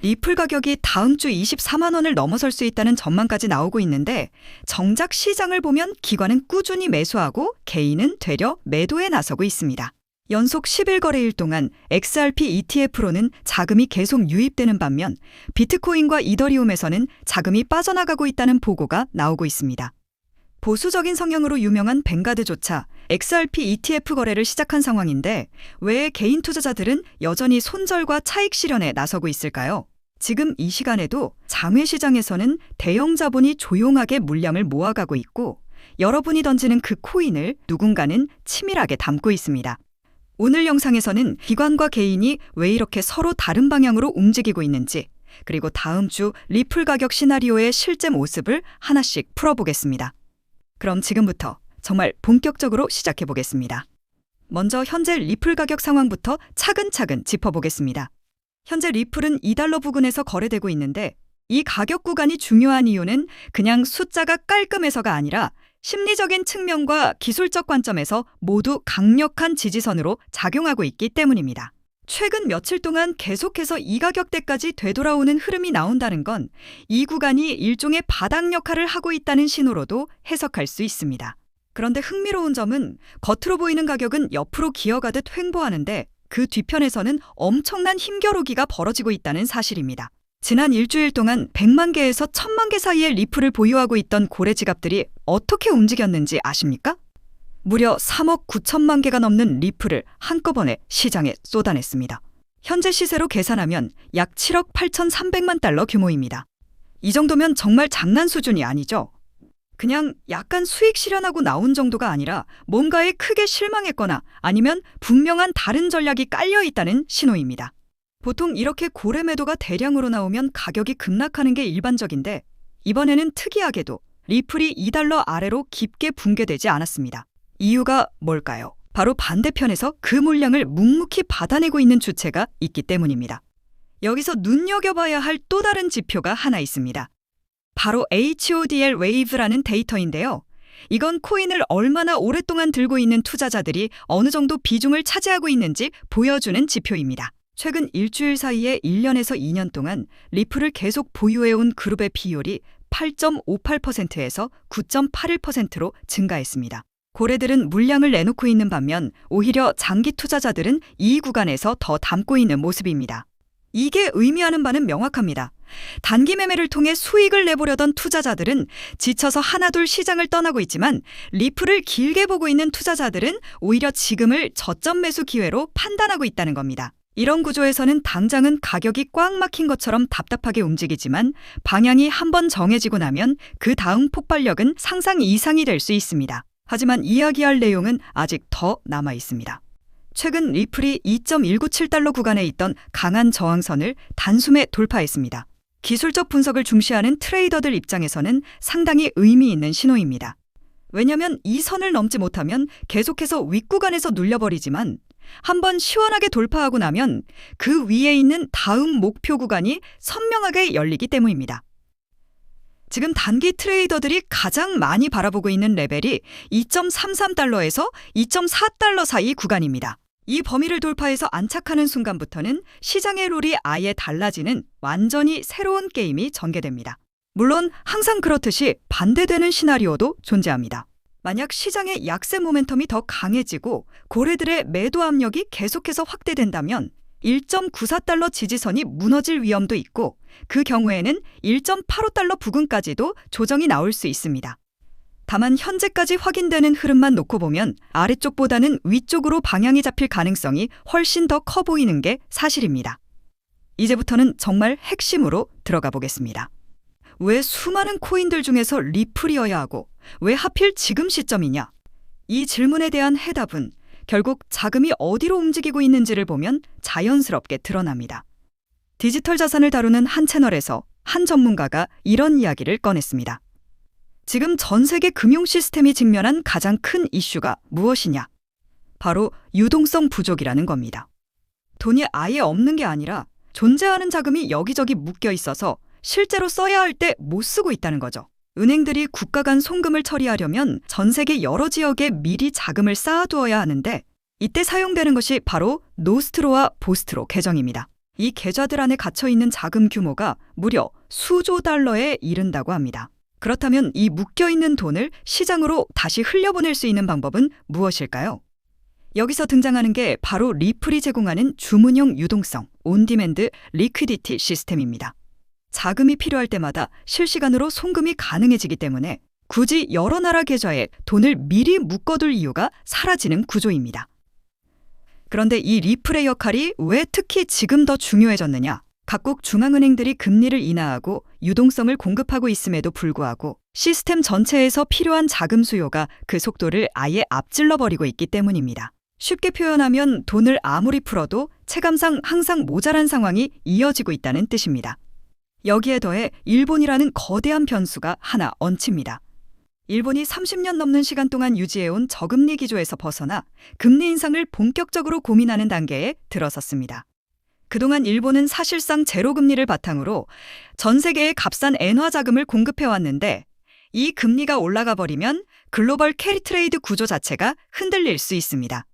리플 가격이 다음 주 24만 원을 넘어설 수 있다는 전망까지 나오고 있는데 정작 시장을 보면 기관은 꾸준히 매수하고 개인은 되려 매도에 나서고 있습니다. 연속 10일 동안 XRP ETF로는 자금이 계속 유입되는 반면 비트코인과 이더리움에서는 자금이 빠져나가고 있다는 보고가 나오고 있습니다. 보수적인 성향으로 유명한 뱅가드조차 XRP ETF 거래를 시작한 상황인데 왜 개인 투자자들은 여전히 손절과 차익 실현에 나서고 있을까요? 지금 이 시간에도 장외 시장에서는 대형 자본이 조용하게 물량을 모아가고 있고 여러분이 던지는 그 코인을 누군가는 치밀하게 담고 있습니다. 오늘 영상에서는 기관과 개인이 왜 이렇게 서로 다른 방향으로 움직이고 있는지 그리고 다음 주 리플 가격 시나리오의 실제 모습을 하나씩 풀어보겠습니다. 그럼 지금부터 정말 본격적으로 시작해 보겠습니다. 먼저 현재 리플 가격 상황부터 차근차근 짚어보겠습니다. 현재 리플은 2달러 부근에서 거래되고 있는데 이 가격 구간이 중요한 이유는 그냥 숫자가 깔끔해서가 아니라 심리적인 측면과 기술적 관점에서 모두 강력한 지지선으로 작용하고 있기 때문입니다. 최근 며칠 동안 계속해서 이 가격대까지 되돌아오는 흐름이 나온다는 건 이 구간이 일종의 바닥 역할을 하고 있다는 신호로도 해석할 수 있습니다. 그런데 흥미로운 점은 겉으로 보이는 가격은 옆으로 기어가듯 횡보하는데 그 뒤편에서는 엄청난 힘겨루기가 벌어지고 있다는 사실입니다. 지난 일주일 동안 100만 개에서 1000만 개 사이의 리플을 보유하고 있던 고래 지갑들이 어떻게 움직였는지 아십니까? 무려 3억 9천만 개가 넘는 리플을 한꺼번에 시장에 쏟아냈습니다. 현재 시세로 계산하면 약 7억 8,300만 달러 규모입니다. 이 정도면 정말 장난 수준이 아니죠. 그냥 약간 수익 실현하고 나온 정도가 아니라 뭔가에 크게 실망했거나 아니면 분명한 다른 전략이 깔려 있다는 신호입니다. 보통 이렇게 고래 매도가 대량으로 나오면 가격이 급락하는 게 일반적인데 이번에는 특이하게도 리플이 2달러 아래로 깊게 붕괴되지 않았습니다. 이유가 뭘까요? 바로 반대편에서 그 물량을 묵묵히 받아내고 있는 주체가 있기 때문입니다. 여기서 눈여겨봐야 할 또 다른 지표가 하나 있습니다. 바로 HODL 웨이브라는 데이터인데요. 이건 코인을 얼마나 오랫동안 들고 있는 투자자들이 어느 정도 비중을 차지하고 있는지 보여주는 지표입니다. 최근 일주일 사이에 1년에서 2년 동안 리플을 계속 보유해온 그룹의 비율이 8.58%에서 9.81%로 증가했습니다. 고래들은 물량을 내놓고 있는 반면 오히려 장기 투자자들은 이 구간에서 더 담고 있는 모습입니다. 이게 의미하는 바는 명확합니다. 단기 매매를 통해 수익을 내보려던 투자자들은 지쳐서 하나둘 시장을 떠나고 있지만 리플을 길게 보고 있는 투자자들은 오히려 지금을 저점 매수 기회로 판단하고 있다는 겁니다. 이런 구조에서는 당장은 가격이 꽉 막힌 것처럼 답답하게 움직이지만 방향이 한번 정해지고 나면 그 다음 폭발력은 상상 이상이 될 수 있습니다. 하지만 이야기할 내용은 아직 더 남아 있습니다. 최근 리플이 2.197달러 구간에 있던 강한 저항선을 단숨에 돌파했습니다. 기술적 분석을 중시하는 트레이더들 입장에서는 상당히 의미 있는 신호입니다. 왜냐하면 이 선을 넘지 못하면 계속해서 윗구간에서 눌려버리지만 한번 시원하게 돌파하고 나면 그 위에 있는 다음 목표 구간이 선명하게 열리기 때문입니다. 지금 단기 트레이더들이 가장 많이 바라보고 있는 레벨이 2.33달러에서 2.4달러 사이 구간입니다. 이 범위를 돌파해서 안착하는 순간부터는 시장의 룰이 아예 달라지는 완전히 새로운 게임이 전개됩니다. 물론 항상 그렇듯이 반대되는 시나리오도 존재합니다. 만약 시장의 약세 모멘텀이 더 강해지고 고래들의 매도 압력이 계속해서 확대된다면 1.94달러 지지선이 무너질 위험도 있고 그 경우에는 1.85달러 부근까지도 조정이 나올 수 있습니다. 다만 현재까지 확인되는 흐름만 놓고 보면 아래쪽보다는 위쪽으로 방향이 잡힐 가능성이 훨씬 더 커 보이는 게 사실입니다. 이제부터는 정말 핵심으로 들어가 보겠습니다. 왜 수많은 코인들 중에서 리플이어야 하고 왜 하필 지금 시점이냐? 이 질문에 대한 해답은 결국 자금이 어디로 움직이고 있는지를 보면 자연스럽게 드러납니다. 디지털 자산을 다루는 한 채널에서 한 전문가가 이런 이야기를 꺼냈습니다. 지금 전 세계 금융 시스템이 직면한 가장 큰 이슈가 무엇이냐? 바로 유동성 부족이라는 겁니다. 돈이 아예 없는 게 아니라 존재하는 자금이 여기저기 묶여 있어서 실제로 써야 할 때 못 쓰고 있다는 거죠. 은행들이 국가 간 송금을 처리하려면 전 세계 여러 지역에 미리 자금을 쌓아두어야 하는데 이때 사용되는 것이 바로 노스트로와 보스트로 계정입니다. 이 계좌들 안에 갇혀 있는 자금 규모가 무려 수조 달러에 이른다고 합니다. 그렇다면 이 묶여있는 돈을 시장으로 다시 흘려보낼 수 있는 방법은 무엇일까요? 여기서 등장하는 게 바로 리플이 제공하는 주문형 유동성, 온디맨드 리퀴디티 시스템입니다. 자금이 필요할 때마다 실시간으로 송금이 가능해지기 때문에 굳이 여러 나라 계좌에 돈을 미리 묶어둘 이유가 사라지는 구조입니다. 그런데 이 리플의 역할이 왜 특히 지금 더 중요해졌느냐? 각국 중앙은행들이 금리를 인하하고 유동성을 공급하고 있음에도 불구하고 시스템 전체에서 필요한 자금 수요가 그 속도를 아예 앞질러 버리고 있기 때문입니다. 쉽게 표현하면 돈을 아무리 풀어도 체감상 항상 모자란 상황이 이어지고 있다는 뜻입니다. 여기에 더해 일본이라는 거대한 변수가 하나 얹힙니다. 일본이 30년 넘는 시간 동안 유지해온 저금리 기조에서 벗어나 금리 인상을 본격적으로 고민하는 단계에 들어섰습니다. 그동안 일본은 사실상 제로금리를 바탕으로 전 세계에 값싼 엔화 자금을 공급해왔는데 이 금리가 올라가 버리면 글로벌 캐리 트레이드 구조 자체가 흔들릴 수 있습니다.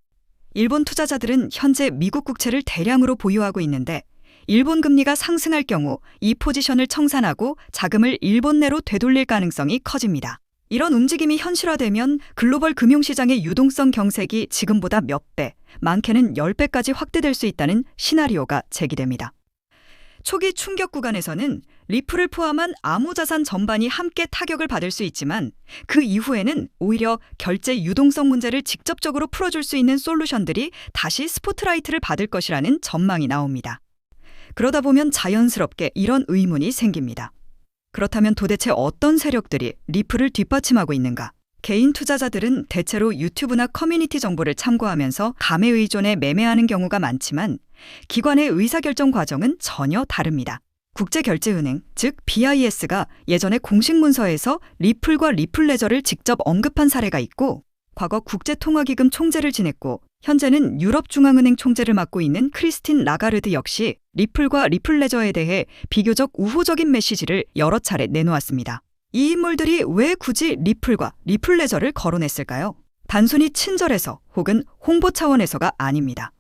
일본 투자자들은 현재 미국 국채를 대량으로 보유하고 있는데 일본 금리가 상승할 경우 이 포지션을 청산하고 자금을 일본 내로 되돌릴 가능성이 커집니다. 이런 움직임이 현실화되면 글로벌 금융시장의 유동성 경색이 지금보다 몇 배, 많게는 10배까지 확대될 수 있다는 시나리오가 제기됩니다. 초기 충격 구간에서는 리플을 포함한 암호자산 전반이 함께 타격을 받을 수 있지만 그 이후에는 오히려 결제 유동성 문제를 직접적으로 풀어줄 수 있는 솔루션들이 다시 스포트라이트를 받을 것이라는 전망이 나옵니다. 그러다 보면 자연스럽게 이런 의문이 생깁니다. 그렇다면 도대체 어떤 세력들이 리플을 뒷받침하고 있는가? 개인 투자자들은 대체로 유튜브나 커뮤니티 정보를 참고하면서 감에 의존해 매매하는 경우가 많지만 기관의 의사결정 과정은 전혀 다릅니다. 국제결제은행, 즉 BIS가 예전에 공식 문서에서 리플과 리플레저를 직접 언급한 사례가 있고 과거 국제통화기금 총재를 지냈고 현재는 유럽중앙은행 총재를 맡고 있는 크리스틴 라가르드 역시 리플과 리플레저에 대해 비교적 우호적인 메시지를 여러 차례 내놓았습니다. 이 인물들이 왜 굳이 리플과 리플레저를 거론했을까요? 단순히 친절해서 혹은 홍보 차원에서가 아닙니다.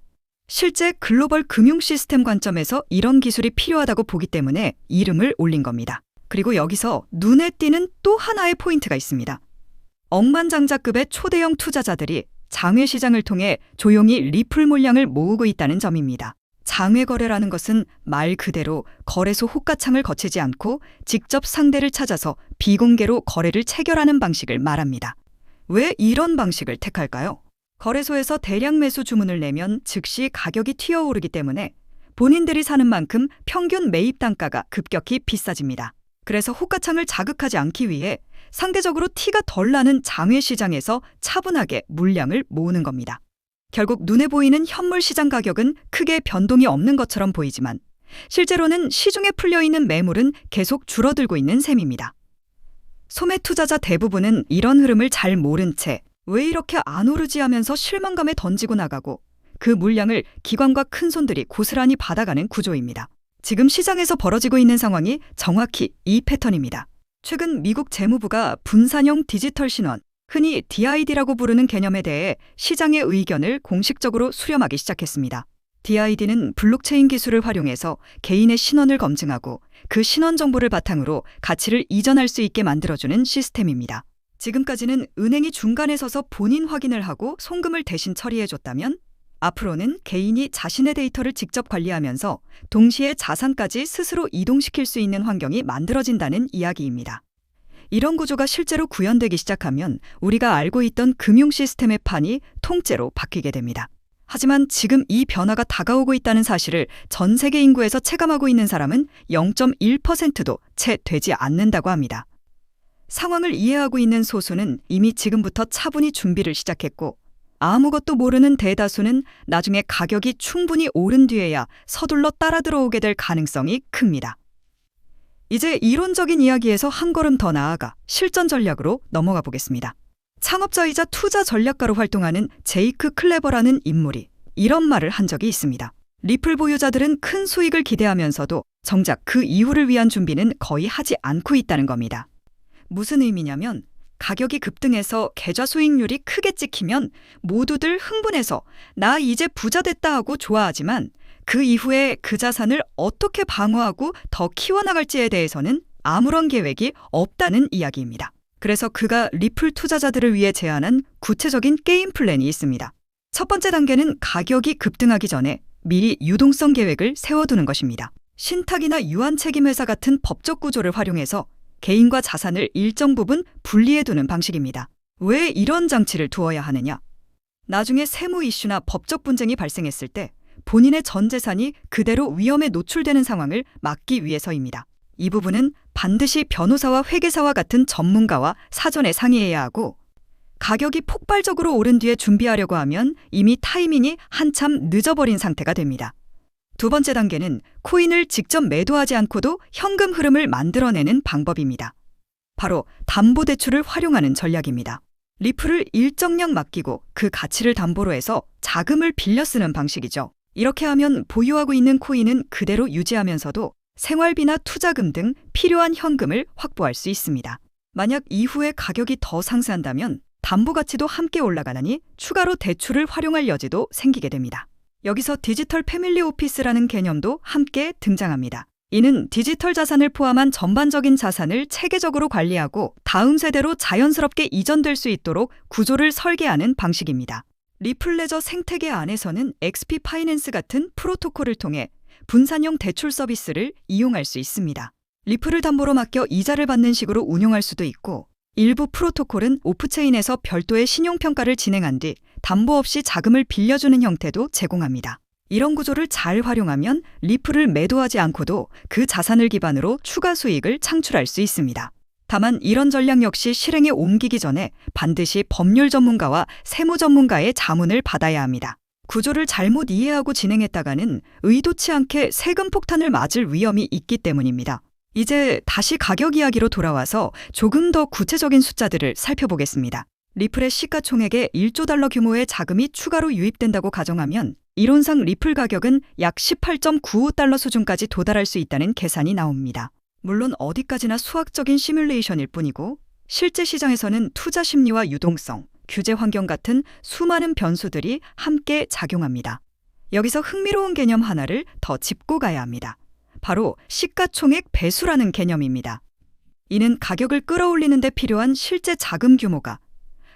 실제 글로벌 금융 시스템 관점에서 이런 기술이 필요하다고 보기 때문에 이름을 올린 겁니다. 그리고 여기서 눈에 띄는 또 하나의 포인트가 있습니다. 억만장자급의 초대형 투자자들이 장외 시장을 통해 조용히 리플 물량을 모으고 있다는 점입니다. 장외 거래라는 것은 말 그대로 거래소 호가창을 거치지 않고 직접 상대를 찾아서 비공개로 거래를 체결하는 방식을 말합니다. 왜 이런 방식을 택할까요? 거래소에서 대량 매수 주문을 내면 즉시 가격이 튀어오르기 때문에 본인들이 사는 만큼 평균 매입 단가가 급격히 비싸집니다. 그래서 호가창을 자극하지 않기 위해 상대적으로 티가 덜 나는 장외 시장에서 차분하게 물량을 모으는 겁니다. 결국 눈에 보이는 현물 시장 가격은 크게 변동이 없는 것처럼 보이지만 실제로는 시중에 풀려있는 매물은 계속 줄어들고 있는 셈입니다. 소매 투자자 대부분은 이런 흐름을 잘 모른 채 왜 이렇게 안 오르지 하면서 실망감에 던지고 나가고 그 물량을 기관과 큰손들이 고스란히 받아가는 구조입니다. 지금 시장에서 벌어지고 있는 상황이 정확히 이 패턴입니다. 최근 미국 재무부가 분산형 디지털 신원, 흔히 DID라고 부르는 개념에 대해 시장의 의견을 공식적으로 수렴하기 시작했습니다. DID는 블록체인 기술을 활용해서 개인의 신원을 검증하고 그 신원 정보를 바탕으로 가치를 이전할 수 있게 만들어주는 시스템입니다. 지금까지는 은행이 중간에 서서 본인 확인을 하고 송금을 대신 처리해줬다면 앞으로는 개인이 자신의 데이터를 직접 관리하면서 동시에 자산까지 스스로 이동시킬 수 있는 환경이 만들어진다는 이야기입니다. 이런 구조가 실제로 구현되기 시작하면 우리가 알고 있던 금융 시스템의 판이 통째로 바뀌게 됩니다. 하지만 지금 이 변화가 다가오고 있다는 사실을 전 세계 인구에서 체감하고 있는 사람은 0.1%도 채 되지 않는다고 합니다. 상황을 이해하고 있는 소수는 이미 지금부터 차분히 준비를 시작했고 아무것도 모르는 대다수는 나중에 가격이 충분히 오른 뒤에야 서둘러 따라 들어오게 될 가능성이 큽니다. 이제 이론적인 이야기에서 한 걸음 더 나아가 실전 전략으로 넘어가 보겠습니다. 창업자이자 투자 전략가로 활동하는 제이크 클레버라는 인물이 이런 말을 한 적이 있습니다. 리플 보유자들은 큰 수익을 기대하면서도 정작 그 이후를 위한 준비는 거의 하지 않고 있다는 겁니다. 무슨 의미냐면 가격이 급등해서 계좌 수익률이 크게 찍히면 모두들 흥분해서 나 이제 부자 됐다 하고 좋아하지만 그 이후에 그 자산을 어떻게 방어하고 더 키워나갈지에 대해서는 아무런 계획이 없다는 이야기입니다. 그래서 그가 리플 투자자들을 위해 제안한 구체적인 게임 플랜이 있습니다. 첫 번째 단계는 가격이 급등하기 전에 미리 유동성 계획을 세워두는 것입니다. 신탁이나 유한책임회사 같은 법적 구조를 활용해서 개인과 자산을 일정 부분 분리해두는 방식입니다. 왜 이런 장치를 두어야 하느냐? 나중에 세무 이슈나 법적 분쟁이 발생했을 때 본인의 전 재산이 그대로 위험에 노출되는 상황을 막기 위해서입니다. 이 부분은 반드시 변호사와 회계사와 같은 전문가와 사전에 상의해야 하고, 가격이 폭발적으로 오른 뒤에 준비하려고 하면 이미 타이밍이 한참 늦어버린 상태가 됩니다. 두 번째 단계는 코인을 직접 매도하지 않고도 현금 흐름을 만들어내는 방법입니다. 바로 담보대출을 활용하는 전략입니다. 리플을 일정량 맡기고 그 가치를 담보로 해서 자금을 빌려 쓰는 방식이죠. 이렇게 하면 보유하고 있는 코인은 그대로 유지하면서도 생활비나 투자금 등 필요한 현금을 확보할 수 있습니다. 만약 이후에 가격이 더 상승한다면 담보 가치도 함께 올라가느니 추가로 대출을 활용할 여지도 생기게 됩니다. 여기서 디지털 패밀리 오피스라는 개념도 함께 등장합니다. 이는 디지털 자산을 포함한 전반적인 자산을 체계적으로 관리하고 다음 세대로 자연스럽게 이전될 수 있도록 구조를 설계하는 방식입니다. 리플레저 생태계 안에서는 XP 파이낸스 같은 프로토콜을 통해 분산형 대출 서비스를 이용할 수 있습니다. 리플을 담보로 맡겨 이자를 받는 식으로 운용할 수도 있고, 일부 프로토콜은 오프체인에서 별도의 신용평가를 진행한 뒤 담보 없이 자금을 빌려주는 형태도 제공합니다. 이런 구조를 잘 활용하면 리플을 매도하지 않고도 그 자산을 기반으로 추가 수익을 창출할 수 있습니다. 다만 이런 전략 역시 실행에 옮기기 전에 반드시 법률 전문가와 세무 전문가의 자문을 받아야 합니다. 구조를 잘못 이해하고 진행했다가는 의도치 않게 세금 폭탄을 맞을 위험이 있기 때문입니다. 이제 다시 가격 이야기로 돌아와서 조금 더 구체적인 숫자들을 살펴보겠습니다. 리플의 시가총액에 1조 달러 규모의 자금이 추가로 유입된다고 가정하면 이론상 리플 가격은 약 18.95달러 수준까지 도달할 수 있다는 계산이 나옵니다. 물론 어디까지나 수학적인 시뮬레이션일 뿐이고, 실제 시장에서는 투자 심리와 유동성, 규제 환경 같은 수많은 변수들이 함께 작용합니다. 여기서 흥미로운 개념 하나를 더 짚고 가야 합니다. 바로 시가총액 배수라는 개념입니다. 이는 가격을 끌어올리는 데 필요한 실제 자금 규모가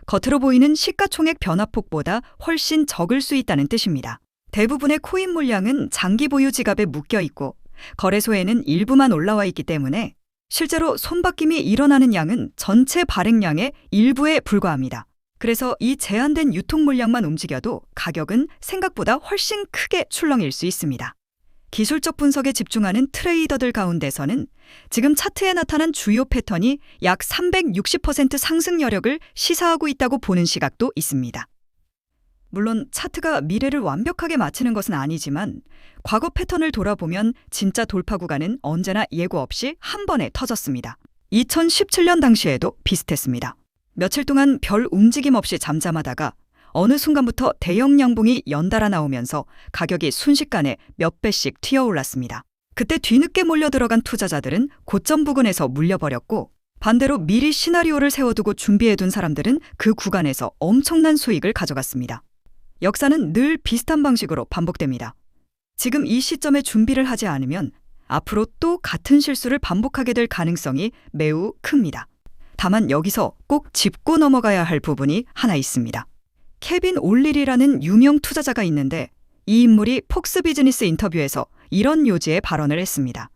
겉으로 보이는 시가총액 변화폭보다 훨씬 적을 수 있다는 뜻입니다. 대부분의 코인 물량은 장기 보유 지갑에 묶여 있고 거래소에는 일부만 올라와 있기 때문에 실제로 손바뀜이 일어나는 양은 전체 발행량의 일부에 불과합니다. 그래서 이 제한된 유통 물량만 움직여도 가격은 생각보다 훨씬 크게 출렁일 수 있습니다. 기술적 분석에 집중하는 트레이더들 가운데서는 지금 차트에 나타난 주요 패턴이 약 360% 상승 여력을 시사하고 있다고 보는 시각도 있습니다. 물론 차트가 미래를 완벽하게 맞히는 것은 아니지만 과거 패턴을 돌아보면 진짜 돌파 구간은 언제나 예고 없이 한 번에 터졌습니다. 2017년 당시에도 비슷했습니다. 며칠 동안 별 움직임 없이 잠잠하다가 어느 순간부터 대형 양봉이 연달아 나오면서 가격이 순식간에 몇 배씩 튀어올랐습니다. 그때 뒤늦게 몰려들어간 투자자들은 고점 부근에서 물려버렸고, 반대로 미리 시나리오를 세워두고 준비해둔 사람들은 그 구간에서 엄청난 수익을 가져갔습니다. 역사는 늘 비슷한 방식으로 반복됩니다. 지금 이 시점에 준비를 하지 않으면 앞으로 또 같은 실수를 반복하게 될 가능성이 매우 큽니다. 다만 여기서 꼭 짚고 넘어가야 할 부분이 하나 있습니다. 케빈 올릴이라는 유명 투자자가 있는데 이 인물이 폭스 비즈니스 인터뷰에서 이런 요지의 발언을 했습니다.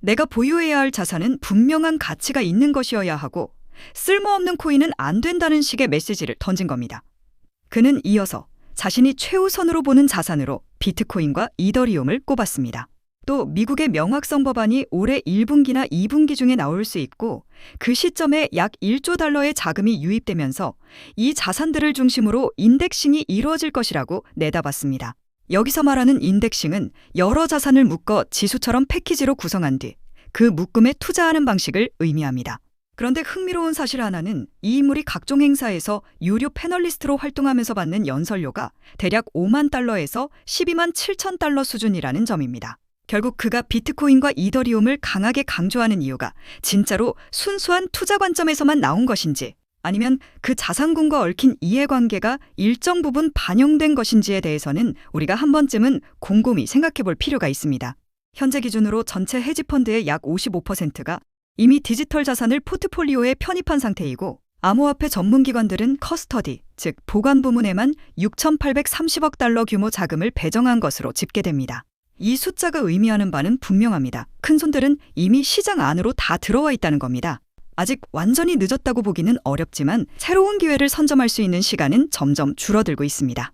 내가 보유해야 할 자산은 분명한 가치가 있는 것이어야 하고 쓸모없는 코인은 안 된다는 식의 메시지를 던진 겁니다. 그는 이어서 자신이 최우선으로 보는 자산으로 비트코인과 이더리움을 꼽았습니다. 또 미국의 명확성 법안이 올해 1분기나 2분기 중에 나올 수 있고 그 시점에 약 1조 달러의 자금이 유입되면서 이 자산들을 중심으로 인덱싱이 이루어질 것이라고 내다봤습니다. 여기서 말하는 인덱싱은 여러 자산을 묶어 지수처럼 패키지로 구성한 뒤 그 묶음에 투자하는 방식을 의미합니다. 그런데 흥미로운 사실 하나는 이 인물이 각종 행사에서 유료 패널리스트로 활동하면서 받는 연설료가 대략 5만 달러에서 12만 7천 달러 수준이라는 점입니다. 결국 그가 비트코인과 이더리움을 강하게 강조하는 이유가 진짜로 순수한 투자 관점에서만 나온 것인지, 아니면 그 자산군과 얽힌 이해관계가 일정 부분 반영된 것인지에 대해서는 우리가 한 번쯤은 곰곰이 생각해 볼 필요가 있습니다. 현재 기준으로 전체 헤지펀드의 약 55%가 이미 디지털 자산을 포트폴리오에 편입한 상태이고 암호화폐 전문기관들은 커스터디, 즉 보관 부문에만 6,830억 달러 규모 자금을 배정한 것으로 집계됩니다. 이 숫자가 의미하는 바는 분명합니다. 큰손들은 이미 시장 안으로 다 들어와 있다는 겁니다. 아직 완전히 늦었다고 보기는 어렵지만 새로운 기회를 선점할 수 있는 시간은 점점 줄어들고 있습니다.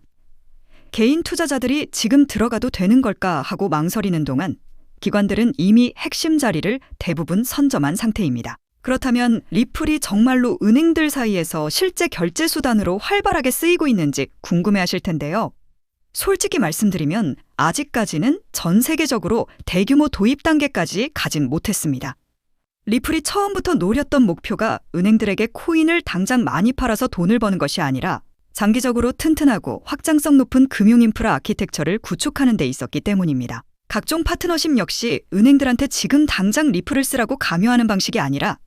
개인 투자자들이 지금 들어가도 되는 걸까 하고 망설이는 동안 기관들은 이미 핵심 자리를 대부분 선점한 상태입니다. 그렇다면 리플이 정말로 은행들 사이에서 실제 결제 수단으로 활발하게 쓰이고 있는지 궁금해하실 텐데요. 솔직히 말씀드리면 아직까지는 전 세계적으로 대규모 도입 단계까지 가진 못했습니다. 리플이 처음부터 노렸던 목표가 은행들에게 코인을 당장 많이 팔아서 돈을 버는 것이 아니라 장기적으로 튼튼하고 확장성 높은 금융 인프라 아키텍처를 구축하는 데 있었기 때문입니다. 각종 파트너십 역시 은행들한테 지금 당장 리플을 쓰라고 강요하는 방식이 아니라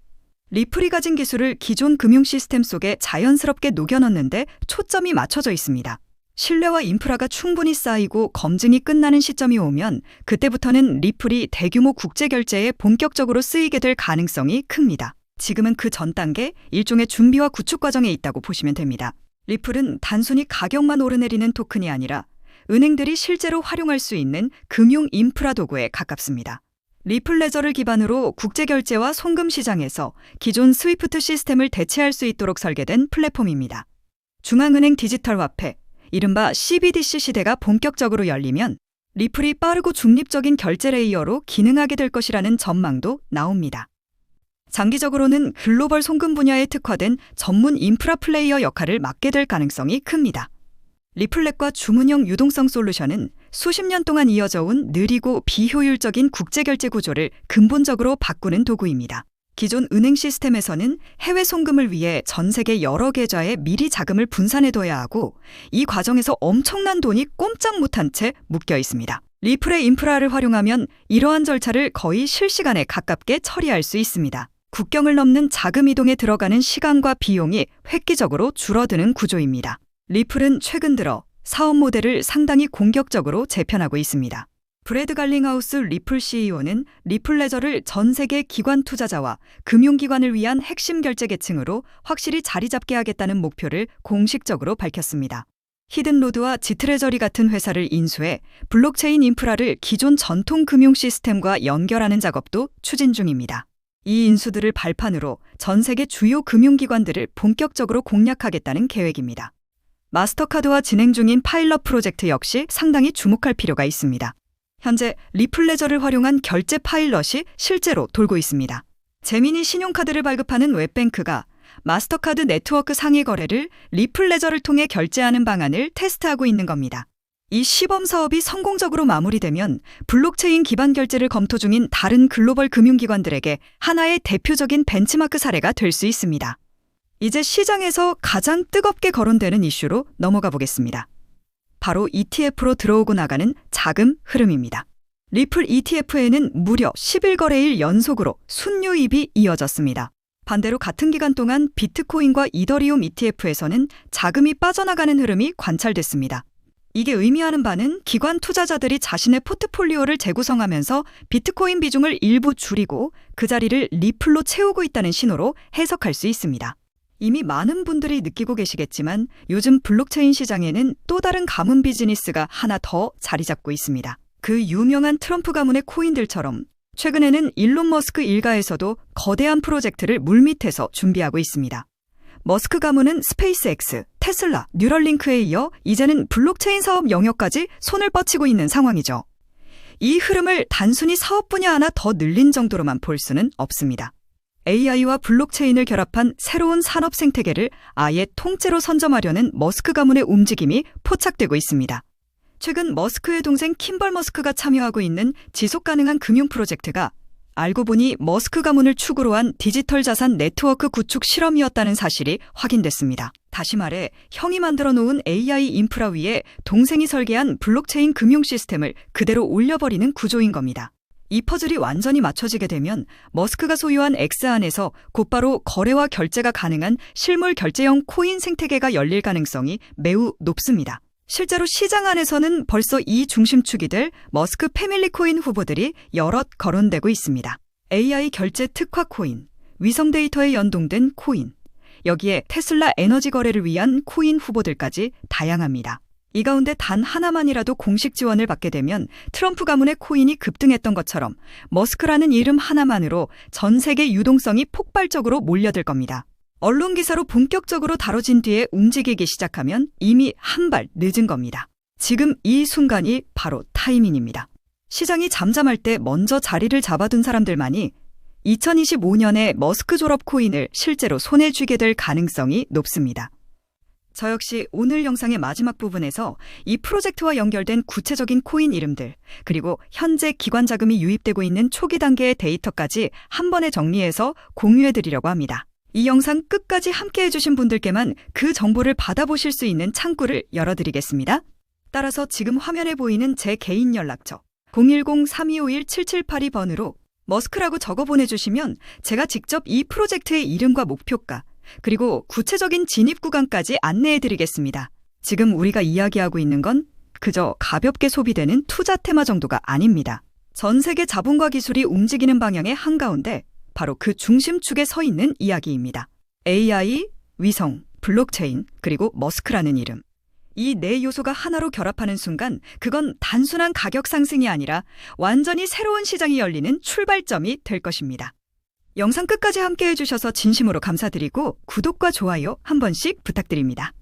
리플이 가진 기술을 기존 금융 시스템 속에 자연스럽게 녹여넣는데 초점이 맞춰져 있습니다. 신뢰와 인프라가 충분히 쌓이고 검증이 끝나는 시점이 오면 그때부터는 리플이 대규모 국제결제에 본격적으로 쓰이게 될 가능성이 큽니다. 지금은 그 전 단계, 일종의 준비와 구축 과정에 있다고 보시면 됩니다. 리플은 단순히 가격만 오르내리는 토큰이 아니라 은행들이 실제로 활용할 수 있는 금융 인프라 도구에 가깝습니다. 리플 레저를 기반으로 국제결제와 송금 시장에서 기존 스위프트 시스템을 대체할 수 있도록 설계된 플랫폼입니다. 중앙은행 디지털 화폐, 이른바 CBDC 시대가 본격적으로 열리면 리플이 빠르고 중립적인 결제 레이어로 기능하게 될 것이라는 전망도 나옵니다. 장기적으로는 글로벌 송금 분야에 특화된 전문 인프라 플레이어 역할을 맡게 될 가능성이 큽니다. 리플렛과 주문형 유동성 솔루션은 수십 년 동안 이어져 온 느리고 비효율적인 국제결제 구조를 근본적으로 바꾸는 도구입니다. 기존 은행 시스템에서는 해외 송금을 위해 전 세계 여러 계좌에 미리 자금을 분산해둬야 하고 이 과정에서 엄청난 돈이 꼼짝 못한 채 묶여 있습니다. 리플의 인프라를 활용하면 이러한 절차를 거의 실시간에 가깝게 처리할 수 있습니다. 국경을 넘는 자금 이동에 들어가는 시간과 비용이 획기적으로 줄어드는 구조입니다. 리플은 최근 들어 사업 모델을 상당히 공격적으로 재편하고 있습니다. 브래드 갈링하우스 리플 CEO는 리플 레저를 전 세계 기관 투자자와 금융기관을 위한 핵심 결제 계층으로 확실히 자리 잡게 하겠다는 목표를 공식적으로 밝혔습니다. 히든로드와 지트레저리 같은 회사를 인수해 블록체인 인프라를 기존 전통 금융 시스템과 연결하는 작업도 추진 중입니다. 이 인수들을 발판으로 전 세계 주요 금융기관들을 본격적으로 공략하겠다는 계획입니다. 마스터카드와 진행 중인 파일럿 프로젝트 역시 상당히 주목할 필요가 있습니다. 현재 리플 레저를 활용한 결제 파일럿이 실제로 돌고 있습니다. 재미니 신용카드를 발급하는 웹뱅크가 마스터카드 네트워크 상위 거래를 리플 레저를 통해 결제하는 방안을 테스트하고 있는 겁니다. 이 시범 사업이 성공적으로 마무리되면 블록체인 기반 결제를 검토 중인 다른 글로벌 금융기관들에게 하나의 대표적인 벤치마크 사례가 될 수 있습니다. 이제 시장에서 가장 뜨겁게 거론되는 이슈로 넘어가 보겠습니다. 바로 ETF로 들어오고 나가는 자금 흐름입니다. 리플 ETF에는 무려 10일거래일 연속으로 순유입이 이어졌습니다. 반대로 같은 기간 동안 비트코인과 이더리움 ETF에서는 자금이 빠져나가는 흐름이 관찰됐습니다. 이게 의미하는 바는 기관 투자자들이 자신의 포트폴리오를 재구성하면서 비트코인 비중을 일부 줄이고 그 자리를 리플로 채우고 있다는 신호로 해석할 수 있습니다. 이미 많은 분들이 느끼고 계시겠지만 요즘 블록체인 시장에는 또 다른 가문 비즈니스가 하나 더 자리 잡고 있습니다. 그 유명한 트럼프 가문의 코인들처럼 최근에는 일론 머스크 일가에서도 거대한 프로젝트를 물밑에서 준비하고 있습니다. 머스크 가문은 스페이스X, 테슬라, 뉴럴링크에 이어 이제는 블록체인 사업 영역까지 손을 뻗치고 있는 상황이죠. 이 흐름을 단순히 사업 분야 하나 더 늘린 정도로만 볼 수는 없습니다. AI와 블록체인을 결합한 새로운 산업 생태계를 아예 통째로 선점하려는 머스크 가문의 움직임이 포착되고 있습니다. 최근 머스크의 동생 킴벌 머스크가 참여하고 있는 지속가능한 금융 프로젝트가 알고 보니 머스크 가문을 축으로 한 디지털 자산 네트워크 구축 실험이었다는 사실이 확인됐습니다. 다시 말해 형이 만들어 놓은 AI 인프라 위에 동생이 설계한 블록체인 금융 시스템을 그대로 올려버리는 구조인 겁니다. 이 퍼즐이 완전히 맞춰지게 되면 머스크가 소유한 X 안에서 곧바로 거래와 결제가 가능한 실물 결제형 코인 생태계가 열릴 가능성이 매우 높습니다. 실제로 시장 안에서는 벌써 이 중심축이 될 머스크 패밀리 코인 후보들이 여럿 거론되고 있습니다. AI 결제 특화 코인, 위성 데이터에 연동된 코인, 여기에 테슬라 에너지 거래를 위한 코인 후보들까지 다양합니다. 이 가운데 단 하나만이라도 공식 지원을 받게 되면 트럼프 가문의 코인이 급등했던 것처럼 머스크라는 이름 하나만으로 전 세계 유동성이 폭발적으로 몰려들 겁니다. 언론 기사로 본격적으로 다뤄진 뒤에 움직이기 시작하면 이미 한 발 늦은 겁니다. 지금 이 순간이 바로 타이밍입니다. 시장이 잠잠할 때 먼저 자리를 잡아둔 사람들만이 2025년에 머스크 졸업 코인을 실제로 손에 쥐게 될 가능성이 높습니다. 저 역시 오늘 영상의 마지막 부분에서 이 프로젝트와 연결된 구체적인 코인 이름들, 그리고 현재 기관 자금이 유입되고 있는 초기 단계의 데이터까지 한 번에 정리해서 공유해드리려고 합니다. 이 영상 끝까지 함께 해주신 분들께만 그 정보를 받아보실 수 있는 창구를 열어드리겠습니다. 따라서 지금 화면에 보이는 제 개인 연락처 010-3251-7782번으로 머스크라고 적어 보내주시면 제가 직접 이 프로젝트의 이름과 목표가, 그리고 구체적인 진입 구간까지 안내해드리겠습니다. 지금 우리가 이야기하고 있는 건 그저 가볍게 소비되는 투자 테마 정도가 아닙니다. 전 세계 자본과 기술이 움직이는 방향의 한가운데 바로 그 중심축에 서 있는 이야기입니다. AI, 위성, 블록체인, 그리고 머스크라는 이름. 이 네 요소가 하나로 결합하는 순간 그건 단순한 가격 상승이 아니라 완전히 새로운 시장이 열리는 출발점이 될 것입니다. 영상 끝까지 함께 해주셔서 진심으로 감사드리고 구독과 좋아요 한 번씩 부탁드립니다.